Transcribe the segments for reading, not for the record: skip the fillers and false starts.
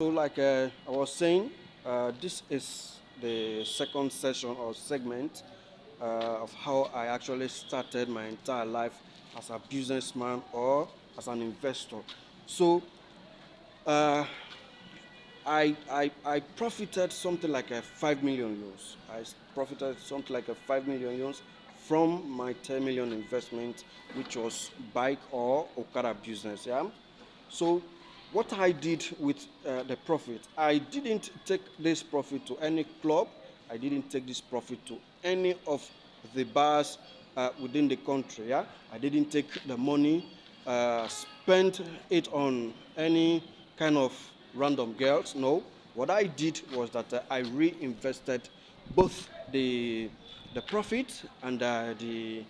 So, like I was saying, this is the second session or segment of how I actually started my entire life as a businessman or as an investor. So, uh, I profited something like a 5 million euros. Profited something like a 5 million euros from my 10 million investment, which was bike or Okada business. Yeah. So, what I did with the profit, I didn't take this profit to any club. I didn't take this profit to any of the bars within the country. Yeah, I didn't take the money, spend it on any kind of random girls. No, what I did was that I reinvested both the profit and the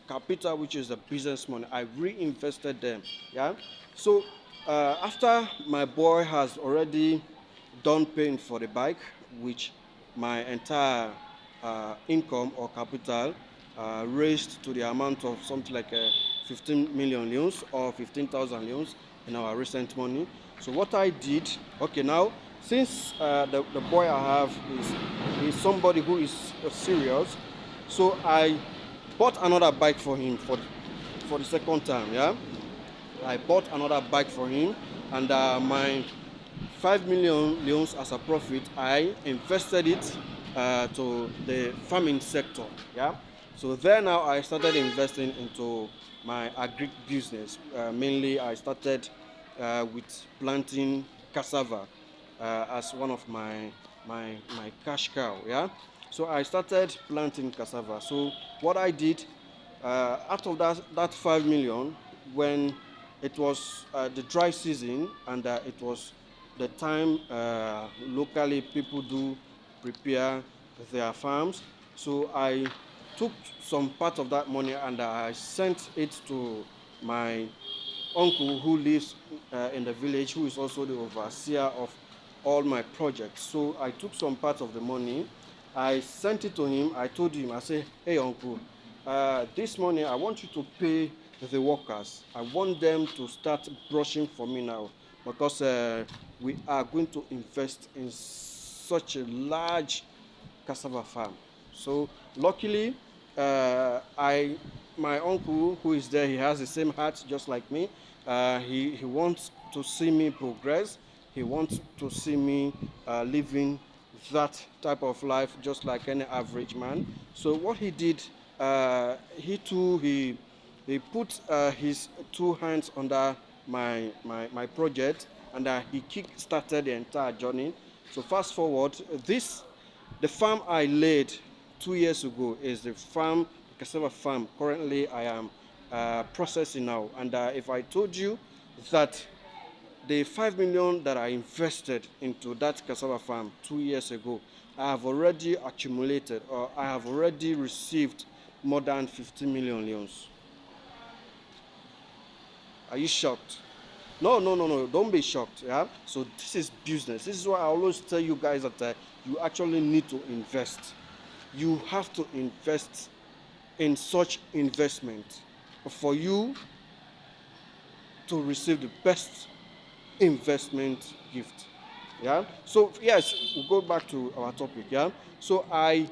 capital, which is the business money. I reinvested them. Yeah. So after my boy has already done paying for the bike, which my entire income or capital raised to the amount of something like 15 million leons or 15,000 leons in our recent money. So what I did, okay, now since the boy I have is somebody who is serious, so I bought another bike for him for the second time. Yeah, I bought another bike for him, and my 5 million leons as a profit, I invested it to the farming sector. Yeah. So there now I started investing into my agri business. Mainly, I started with planting cassava as one of my cash cow. Yeah. So I started planting cassava. So what I did out of that 5 million, when it was the dry season and it was the time locally people do prepare their farms. So I took some part of that money and I sent it to my uncle who lives in the village, who is also the overseer of all my projects. So I took some part of the money, I sent it to him. I told him, I said, hey, uncle, this money I want you to pay the workers. I want them to start brushing for me now because we are going to invest in such a large cassava farm. So luckily, my uncle who is there, he has the same heart just like me. He wants to see me progress. He wants to see me living that type of life just like any average man. So what he did, he put his two hands under my project, and he kick started the entire journey. So fast forward, the farm I laid 2 years ago is the cassava farm. Currently, I am processing now. And if I told you that the 5 million that I invested into that cassava farm 2 years ago, I have already accumulated, or I have already received more than 15 million leons. Are you shocked? No, no, no, no. Don't be shocked. Yeah. So this is business. This is why I always tell you guys that you actually need to invest. You have to invest in such investment for you to receive the best investment gift. Yeah. So yes, we'll go back to our topic. Yeah. So I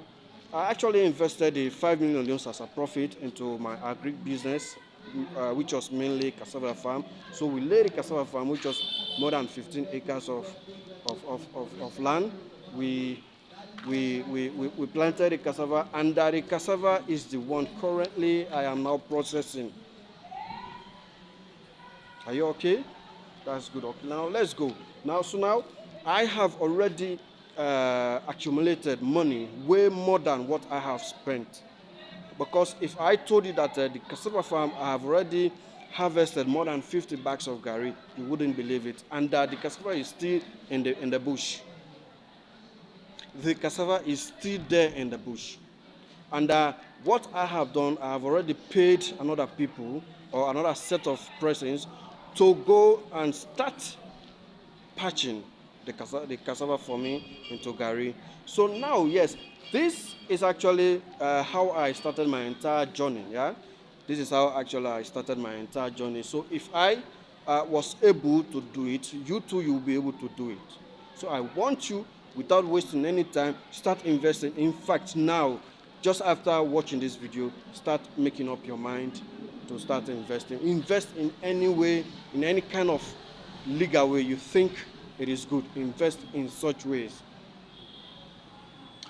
actually invested the 5 million euros as a profit into my agri business, which was mainly cassava farm. So we laid the cassava farm, which was more than 15 acres of land. We we planted the cassava, and the cassava is the one currently I am now processing. Are you okay? That's good. Okay, now let's go. Now I have already accumulated money way more than what I have spent. Because if I told you that the cassava farm I have already harvested more than 50 bags of gari, you wouldn't believe it. And the cassava is still in the bush. The cassava is still there in the bush. And what I have done, I have already paid another people or another set of persons to go and start patching the cassava for me into gari. So now, yes, this is actually how I started my entire journey. Yeah, this is how actually I started my entire journey. So if I was able to do it, you too, you'll be able to do it. So I want you, without wasting any time, start investing. In fact, now, just after watching this video, start making up your mind to start investing. Invest in any way, in any kind of legal way you think it is good. Invest in such ways.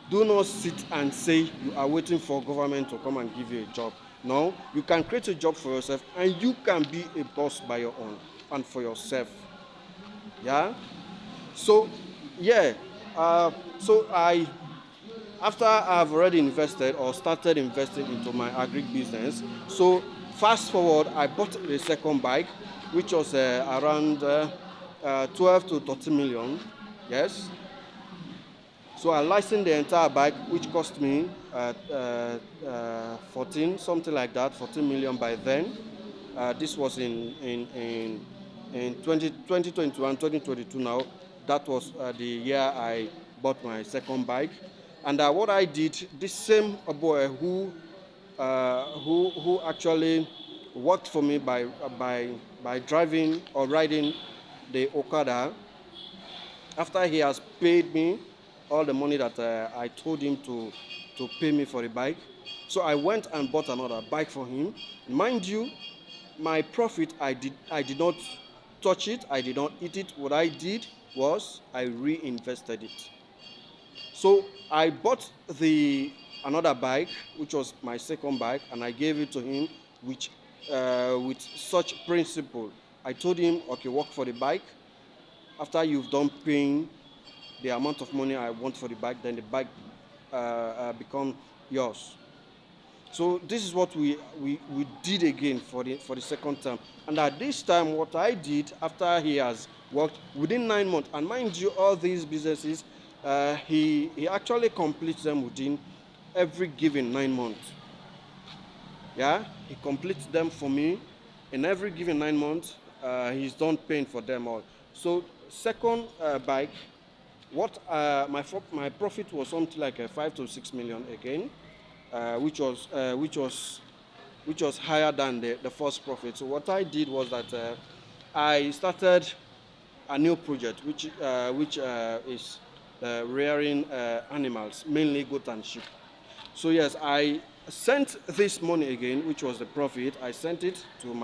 Do not sit and say you are waiting for government to come and give you a job. No, you can create a job for yourself and you can be a boss by your own and for yourself. Yeah. So, yeah. So after I've already invested or started investing into my agri business, so fast forward, I bought a second bike, which was around 12 to 13 million. Yes. So I licensed the entire bike, which cost me 14, something like that, 14 million by then. This was in 2021, 2022 now. That was the year I bought my second bike. And what I did, this same boy who actually worked for me by driving or riding the Okada, after he has paid me all the money that I told him to pay me for the bike, so I went and bought another bike for him. Mind you, my profit, I did not touch it, I did not eat it. What I did was I reinvested it. So I bought the another bike, which was my second bike, and I gave it to him with such principle. I told him, okay, work for the bike. After you've done paying the amount of money I want for the bike, then the bike become yours. So this is what we did again for the second time. And at this time, what I did after he has worked within 9 months, and mind you, all these businesses, he actually completes them within every given 9 months. Yeah, he completes them for me in every given 9 months. He's done paying for them all. So second bike, what my profit was something like 5 to 6 million again, which was higher than the first profit. So what I did was that I started a new project, which is rearing animals, mainly goat and sheep. So yes, I sent this money again, which was the profit. I sent it to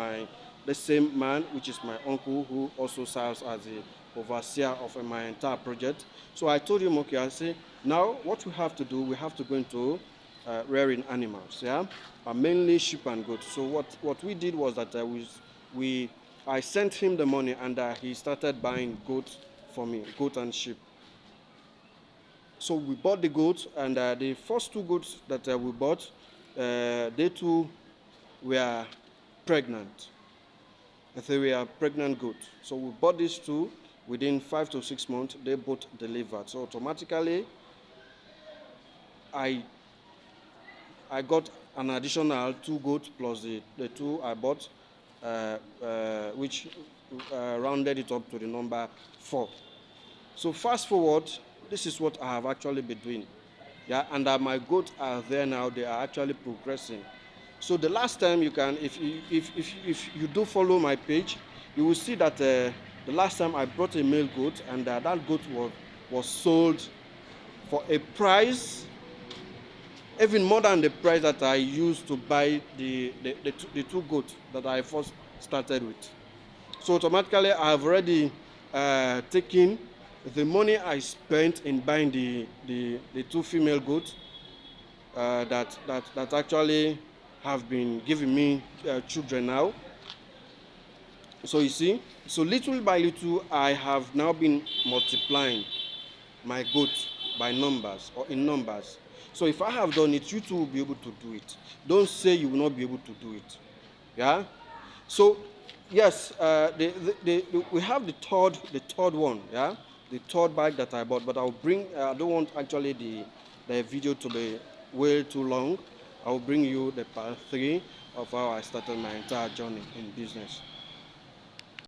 the same man, which is my uncle, who also serves as the overseer of my entire project. So I told him, okay, I say, now what we have to do, we have to go into rearing animals, yeah, mainly sheep and goats. So what we did was that I sent him the money, and he started buying goat for me, goat and sheep. So we bought the goats, and the first two goats that we bought, they too were pregnant. They were pregnant goats. So we bought these two. Within 5 to 6 months, they both delivered. So automatically, I got an additional two goats plus the two I bought, which rounded it up to the number 4. So fast forward, this is what I have actually been doing. Yeah, and my goats are there now. They are actually progressing. So the last time you can, if you do follow my page, you will see that the last time I brought a male goat, and that goat was sold for a price even more than the price that I used to buy the two goats that I first started with. So automatically, I have already taken the money I spent in buying the two female goats that actually have been giving me children now. So you see, so little by little, I have now been multiplying my goats by numbers or in numbers. So if I have done it, you too will be able to do it. Don't say you will not be able to do it. Yeah. So yes, we have the third one. Yeah, the third bike that I bought. But I'll bring. I don't want actually the video to be way too long. I will bring you the part 3 of how I started my entire journey in business.